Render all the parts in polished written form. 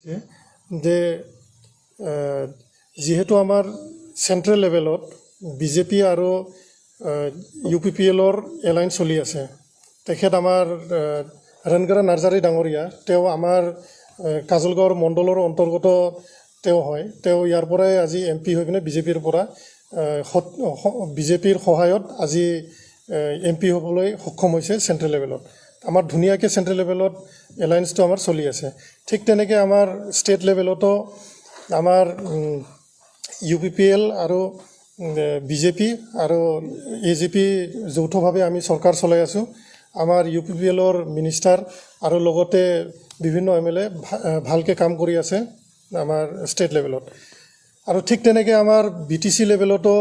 যে যেহেতু আমাৰ সেন্ট্ৰেল লেভেলত বিজেপি আৰু UPPLৰ এলাইন চলি আছে তেখেত আমাৰ ৰেণগড়া নাৰ্জাৰী ডাঙৰীয়া তেওঁ আমাৰ কাজলগাঁৱৰ মণ্ডলৰ অন্তৰ্গত তেওঁ হয় তেওঁ ইয়াৰ পৰাই আজি MP হৈ কিনে বিজেপিৰ পৰা বিজেপিৰ সহায়ত আজি MP হ'বলৈ সক্ষম হৈছে সেন্ট্ৰেল লেভেলত আমাৰ ধুনীয়াকৈ সেন্ট্ৰেল লেভেলত এলায়েন্সটো আমাৰ চলি আছে ঠিক তেনেকৈ আমাৰ ষ্টেট লেভেলতো আমাৰ UPPL আৰু বিজেপি আৰু AJP যৌথভাৱে আমি চৰকাৰ চলাই আছোঁ আমাৰ UPPLৰ মিনিষ্টাৰ আৰু লগতে বিভিন্ন MLA ভালকৈ কাম কৰি আছে আমাৰ ষ্টেট লেভেলত আৰু ঠিক তেনেকৈ আমাৰ BTC লেভেলতো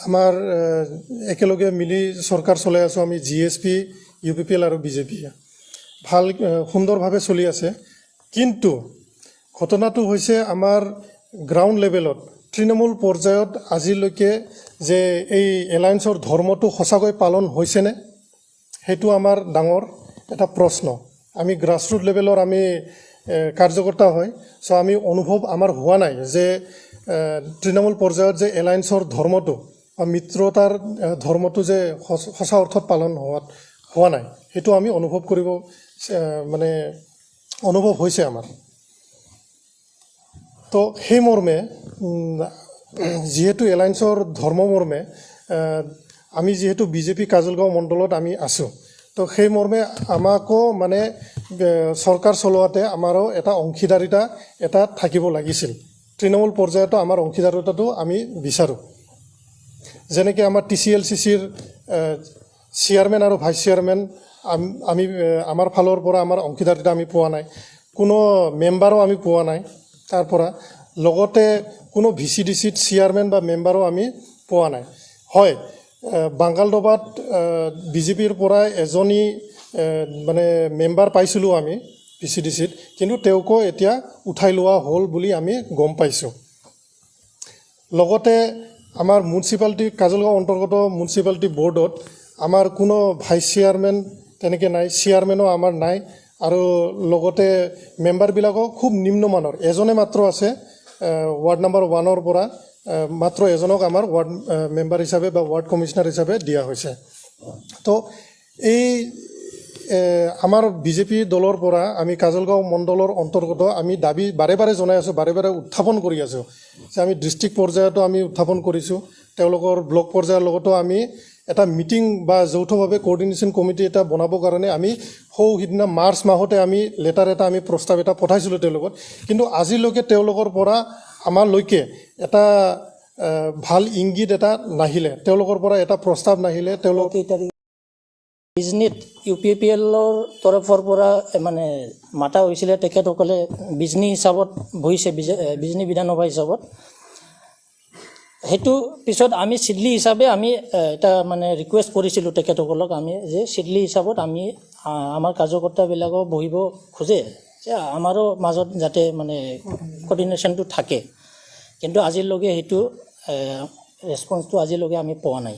আমাৰ একেলগে মিলি চৰকাৰ চলাই আছোঁ আমি GSP UPPL আৰু বিজেপি ভাল সুন্দৰভাৱে চলি আছে কিন্তু ঘটনাটো হৈছে আমাৰ গ্ৰাউণ্ড লেভেলত তৃণমূল পৰ্যায়ত আজিলৈকে যে এই এলায়েন্সৰ ধৰ্মটো সঁচাকৈ পালন হৈছেনে সেইটো আমাৰ ডাঙৰ এটা প্ৰশ্ন আমি গ্ৰাছৰুট লেভেলৰ আমি কাৰ্যকৰ্তা হয় সো আমি অনুভৱ আমাৰ হোৱা নাই যে তৃণমূল পৰ্যায়ত যে এলায়েন্সৰ ধৰ্মটো বা মিত্ৰতাৰ ধৰ্মটো যে সঁচা অৰ্থত পালন হোৱা নাই সেইটো আমি অনুভৱ কৰিব মানে অনুভৱ হৈছে আমাৰ তো সেই মৰ্মে যেহেতু এলায়েন্সৰ ধৰ্ম মৰ্মে আমি যেহেতু বিজেপি কাজলগাঁও মণ্ডলত আমি আছোঁ তো সেই মৰ্মে আমাকো মানে চৰকাৰ চলোৱাতে আমাৰো এটা অংশীদাৰিতা এটা থাকিব লাগিছিল তৃণমূল পৰ্যায়তো আমাৰ অংশীদাৰিতাটো আমি বিচাৰোঁ যেনেকৈ আমাৰ TCLCCৰ চেয়াৰমেন আৰু ভাইচ চেয়াৰমেন আমি আমাৰ ফালৰ পৰা আমাৰ অংশীদাৰিতা আমি পোৱা নাই কোনো মেম্বাৰো আমি পোৱা নাই তাৰ পৰা লগতে কোনো VCDCত চেয়াৰমেন বা মেম্বাৰো আমি পোৱা নাই হয় বাংগালদোবাত বিজেপিৰ পৰা এজনী মানে মেম্বাৰ পাইছিলোঁ আমি VCDCত কিন্তু তেওঁকো এতিয়া উঠাই লোৱা হ'ল বুলি আমি গম পাইছোঁ লগতে আমাৰ মিউনিচিপালিটি কাজলগাঁও অন্তৰ্গত মিউনিচিপালিটি বৰ্ডত আমাৰ কোনো ভাইচ চেয়াৰমেন তেনেকৈ নাই চেয়াৰমেনো আমাৰ নাই আৰু লগতে মেম্বাৰবিলাকো খুব নিম্নমানৰ এজনে মাত্ৰ আছে ৱাৰ্ড নম্বৰ 1ৰ পৰা মাত্ৰ এজনক আমাৰ ৱাৰ্ড মেম্বাৰ হিচাপে বা ৱাৰ্ড কমিশ্যনাৰ হিচাপে দিয়া হৈছে তো এই আমাৰ বিজেপি দলৰ পৰা আমি কাজলগাঁও মণ্ডলৰ অন্তৰ্গত আমি দাবী বাৰে বাৰে জনাই আছোঁ বাৰে বাৰে উত্থাপন কৰি আছোঁ যে আমি ডিষ্ট্ৰিক্ট পৰ্যায়তো আমি উত্থাপন কৰিছোঁ তেওঁলোকৰ ব্লক পৰ্যায়ৰ লগতো আমি এটা মিটিং বা যৌথভাৱে কোঅৰ্ডিনেশ্যন কমিটি এটা বনাবৰ কাৰণে আমি সিদিনা মাৰ্চ মাহতে আমি লেটাৰ এটা আমি প্ৰস্তাৱ এটা পঠাইছিলোঁ তেওঁলোকক কিন্তু আজিলৈকে তেওঁলোকৰ পৰা আমালৈকে এটা ভাল ইংগিত এটা নাহিলে তেওঁলোকৰ পৰা এটা প্ৰস্তাৱ নাহিলে তেওঁলোকে বিজনীত UPPLৰ তৰফৰ পৰা মানে মাতা হৈছিলে তেখেতসকলে বিজনী হিচাপত বহিছে বিজনী বিধানসভা হিচাপত সেইটো পিছত আমি চিডলি হিচাপে আমি এটা মানে ৰিকুৱেষ্ট কৰিছিলোঁ তেখেতসকলক আমি যে চিডলি হিচাপত আমি আমাৰ কাৰ্যকৰ্তাবিলাকো বহিব খোজে যে আমাৰো মাজত যাতে মানে কোঅৰ্ডিনেশ্যনটো থাকে কিন্তু আজিলৈকে সেইটো ৰেছপন্সটো আজিলৈকে আমি পোৱা নাই